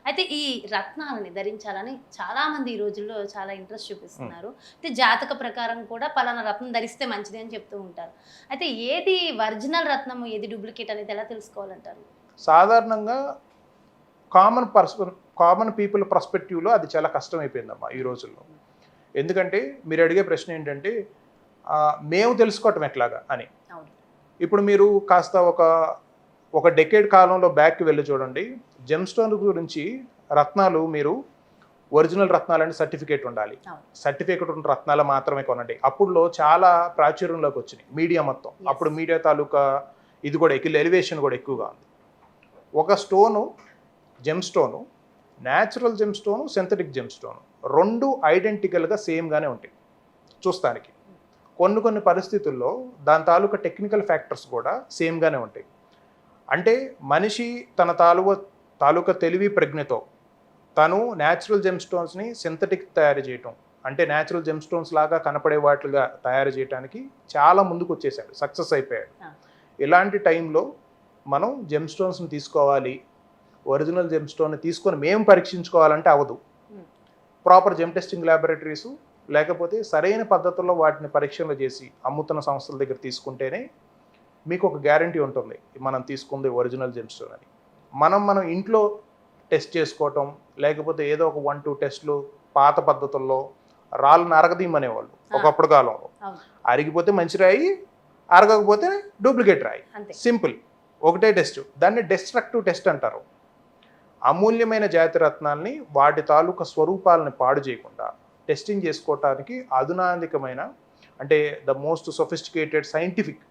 అయితే ఈ రత్నాలని ధరించాలని చాలామంది ఈ రోజుల్లో చాలా ఇంట్రెస్ట్ చూపిస్తున్నారు. అయితే జాతక ప్రకారం కూడా పలానా రత్నం ధరిస్తే మంచిది అని చెప్తూ ఉంటారు. అయితే ఏది ఒరిజినల్ రత్నము, ఏది డూప్లికేట్ అనేది ఎలా తెలుసుకోవాలంటారు? సాధారణంగా కామన్ పీపుల్ పర్స్పెక్టివ్‌లో అది చాలా కష్టమైపోయిందమ్మా ఈ రోజుల్లో. ఎందుకంటే మీరు అడిగే ప్రశ్న ఏంటంటే మేము తెలుసుకోవటం ఎట్లాగా అని. అవును. ఇప్పుడు మీరు కాస్త ఒక డెకేడ్ కాలంలో బ్యాక్‌కి వెళ్లి చూడండి. జెమ్ స్టోన్ గురించి రత్నాలు మీరు ఒరిజినల్ రత్నాలని సర్టిఫికేట్ ఉండాలి. అవును. సర్టిఫికేట్ ఉన్న రత్నాలు మాత్రమే కొనండి. అప్పుడులో చాలా ప్రాచుర్యంలోకి వచ్చినాయి మీడియా మొత్తం. Yes. అప్పుడు మీడియా తాలూకా ఇది కూడా ఎలివేషన్ కూడా ఎక్కువగా ఉంది. ఒక stone gem stone, natural gem stone, synthetic gem stone 2 ఐడెంటికల్‌గా సేమ్‌గానే ఉంటాయి చూస్తానికి. కొన్ని పరిస్థితుల్లో దాని తాలూకా టెక్నికల్ ఫ్యాక్టర్స్ కూడా సేమ్‌గానే ఉంటాయి. అంటే మనిషి తన తాలూకా తెలివి ప్రజ్ఞతో తను న్యాచురల్ జెమ్ స్టోన్స్ని సింథటిక్ తయారు చేయటం, అంటే న్యాచురల్ జెమ్ స్టోన్స్ లాగా కనపడే వాటిగా తయారు చేయడానికి చాలా ముందుకు వచ్చేసాడు, సక్సెస్ అయిపోయాడు. ఇలాంటి టైంలో మనం జెమ్ స్టోన్స్ని తీసుకోవాలి, ఒరిజినల్ జెమ్ స్టోన్ని తీసుకొని మేము పరీక్షించుకోవాలంటే అవ్వదు. ప్రాపర్ జెమ్ టెస్టింగ్ ల్యాబొరేటరీసు లేకపోతే సరైన పద్ధతుల్లో వాటిని పరీక్షలు చేసి అమ్ముతున్న సంస్థల దగ్గర తీసుకుంటేనే మీకు ఒక గ్యారంటీ ఉంటుంది మనం తీసుకుంది ఒరిజినల్ జెమ్ స్టోన్ అని. మనం ఇంట్లో టెస్ట్ చేసుకోవటం, లేకపోతే ఏదో ఒక 1-2 టెస్టులు పాత పద్ధతుల్లో రాళ్ళను అరగదీయమనేవాళ్ళు ఒకప్పుడు కాలంలో. అరిగిపోతే మంచి రాయి, అరగకపోతే డూప్లికేట్ రాయి. సింపుల్, ఒకటే టెస్ట్. దాన్ని డెస్ట్రక్టివ్ టెస్ట్ అంటారు. అమూల్యమైన జాతి రత్నాల్ని వాటి తాలూకా స్వరూపాలను పాడు చేయకుండా టెస్టింగ్ చేసుకోవటానికి అధునాధికమైన, అంటే ద మోస్ట్ సొఫిస్టికేటెడ్ సైంటిఫిక్